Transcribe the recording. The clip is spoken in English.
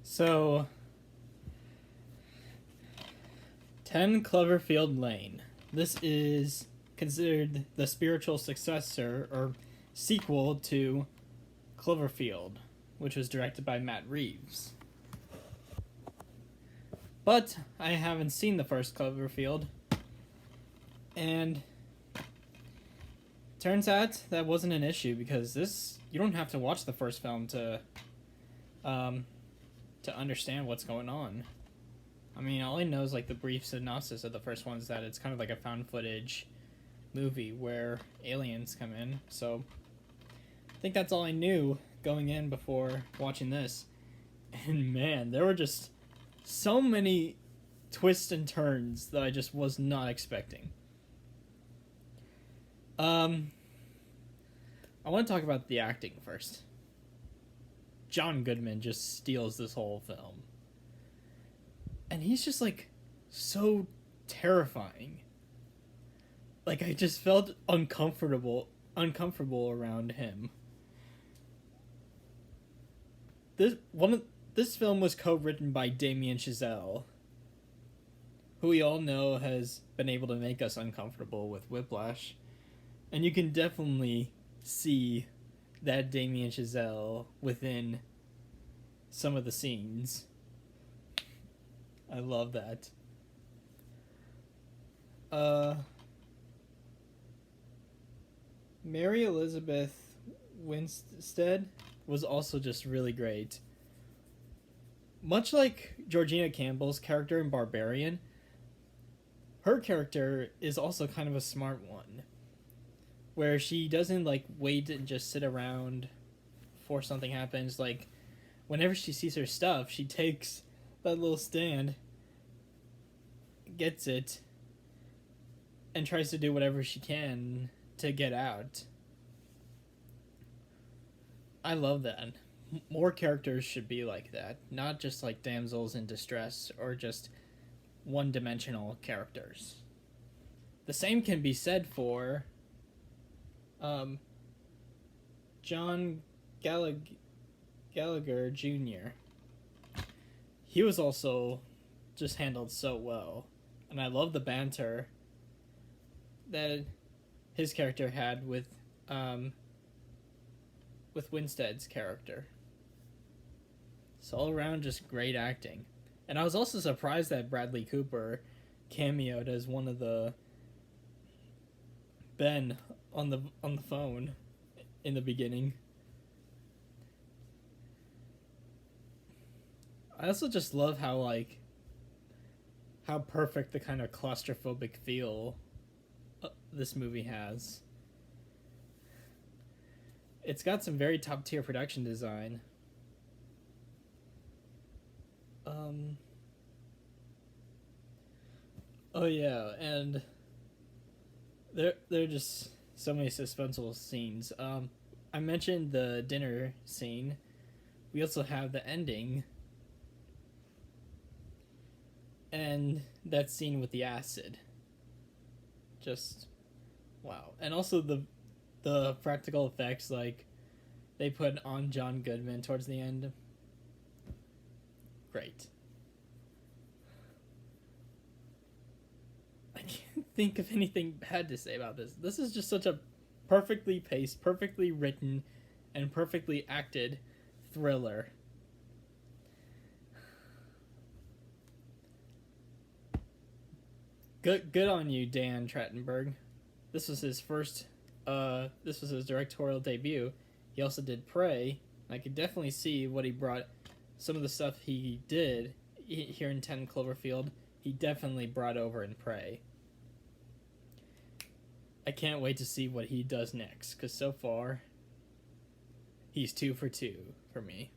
So, 10 Cloverfield Lane. This is considered the spiritual successor or sequel to Cloverfield, which was directed by Matt Reeves. But I haven't seen the first Cloverfield, and turns out that wasn't an issue because you don't have to watch the first film to understand what's going on. I mean, all I know is like the brief synopsis of the first one is that it's kind of like a found footage movie where aliens come in. So I think that's all I knew going in before watching this. And man, there were just so many twists and turns that I just was not expecting. I want to talk about the acting first. John Goodman just steals this whole film. And he's just like so terrifying. Like I just felt uncomfortable around him. This film was co-written by Damien Chazelle, who we all know has been able to make us uncomfortable with Whiplash. And you can definitely see that Damien Chazelle within some of the scenes. I love that. Mary Elizabeth Winstead was also just really great. Much like Georgina Campbell's character in Barbarian, her character is also kind of a smart one, where she doesn't like wait and just sit around before something happens. Like whenever she sees her stuff, she takes that little stand, gets it, and tries to do whatever she can to get out. I love that. More characters should be like that, not just like damsels in distress or just one-dimensional characters. The same can be said for John Gallagher Jr. He was also just handled so well, and I love the banter that his character had with Winstead's character. It's all around just great acting. And I was also surprised that Bradley Cooper cameoed as one of the Ben on the phone in the beginning. I also just love how perfect the kind of claustrophobic feel this movie has. It's got some very top tier production design. Oh yeah, and there are just so many suspenseful scenes. I mentioned the dinner scene. We also have the ending. And that scene with the acid. Just wow. And also the practical effects like they put on John Goodman towards the end. Great. I can't think of anything bad to say about this. This is just such a perfectly paced, perfectly written, and perfectly acted thriller. Good on you, Dan Trachtenberg. This was his first. This was his directorial debut. He also did Prey. I could definitely see what he brought. Some of the stuff he did here in 10 Cloverfield, he definitely brought over in Prey. I can't wait to see what he does next, because so far, he's 2 for 2 for me.